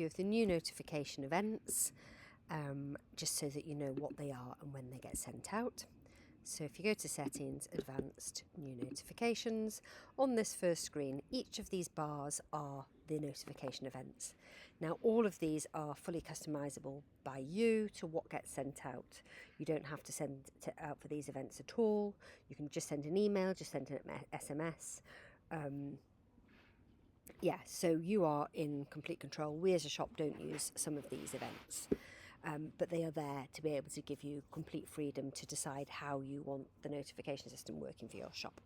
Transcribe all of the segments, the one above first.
Of the new notification events, just so that you know what they are and when they get sent out. So if you go to Settings, Advanced, New Notifications, on this first screen, each of these bars are the notification events. Now all of these are fully customizable by you to what gets sent out. You don't have to send it out for these events at all. You can just send an email, just send an SMS. So you are in complete control. We as a shop don't use some of these events, but they are there to be able to give you complete freedom to decide how you want the notification system working for your shop.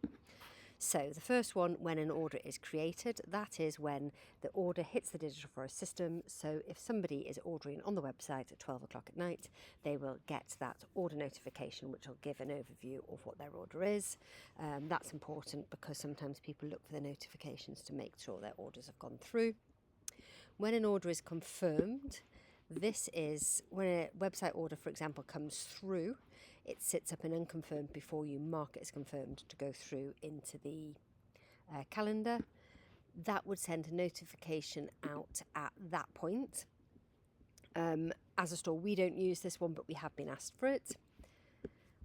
So the first one, when an order is created, that is when the order hits the Digital Florist system. So if somebody is ordering on the website at 12 o'clock at night, they will get that order notification, which will give an overview of what their order is. That's important because sometimes people look for the notifications to make sure their orders have gone through. When an order is confirmed, this is when a website order, for example, comes through. It sits up in unconfirmed before you mark it as confirmed to go through into the calendar. That would send a notification out at that point. As a store, we don't use this one, but we have been asked for it.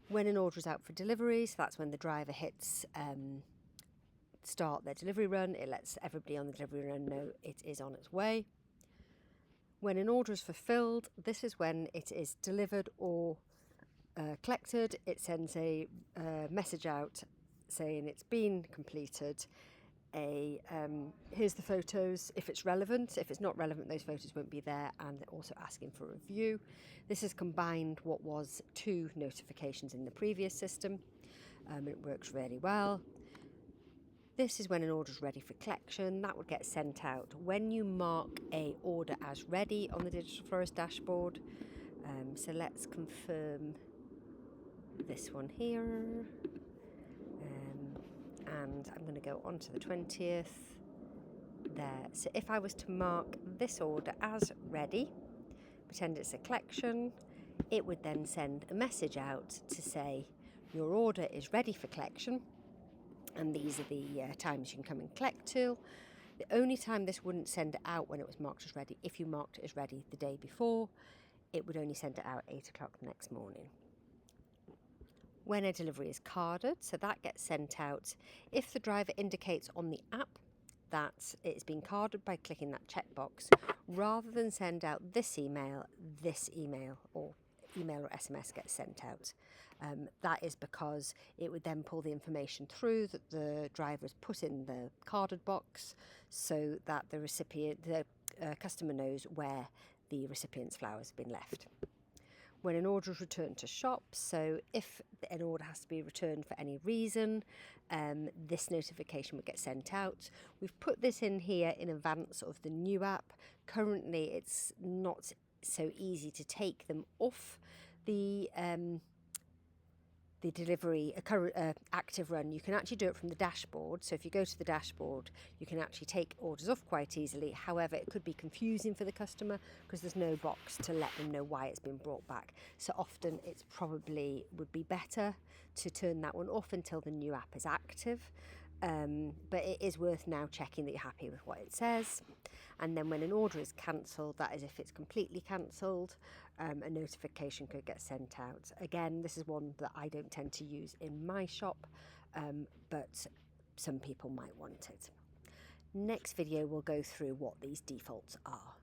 When an order is out for delivery, so that's when the driver hits start their delivery run. It lets everybody on the delivery run know it is on its way. When an order is fulfilled, this is when it is delivered or collected. It sends a message out saying it's been completed. Here's the photos if it's relevant. If it's not relevant, those photos won't be there, and also asking for a review. This has combined what was 2 notifications in the previous system. It works really well. This is when an order is ready for collection. That would get sent out when you mark a order as ready on the Digital Florist dashboard. So let's confirm this one here. And I'm going to go on to the 20th there. So if I was to mark this order as ready, pretend it's a collection, it would then send a message out to say your order is ready for collection, and these are the times you can come and collect to. The only time this wouldn't send it out when it was marked as ready, if you marked it as ready the day before, it would only send it out 8 o'clock the next morning. When a delivery is carded, so that gets sent out if the driver indicates on the app that it's been carded by clicking that checkbox, rather than send out this email or email or SMS gets sent out. That is because it would then pull the information through that the driver's put in the carded box, so that the customer knows where the recipient's flowers have been left. When an order is returned to shops, so if an order has to be returned for any reason, this notification would get sent out. We've put this in here in advance of the new app. Currently, it's not so easy to take them off the delivery active run. You can actually do it from the dashboard. So if you go to the dashboard, you can actually take orders off quite easily. However, it could be confusing for the customer because there's no box to let them know why it's been brought back. So often it's probably would be better to turn that one off until the new app is active. But it is worth now checking that you're happy with what it says. And then when an order is cancelled, that is if it's completely cancelled, a notification could get sent out. Again, this is one that I don't tend to use in my shop, but some people might want it. Next video we'll go through what these defaults are.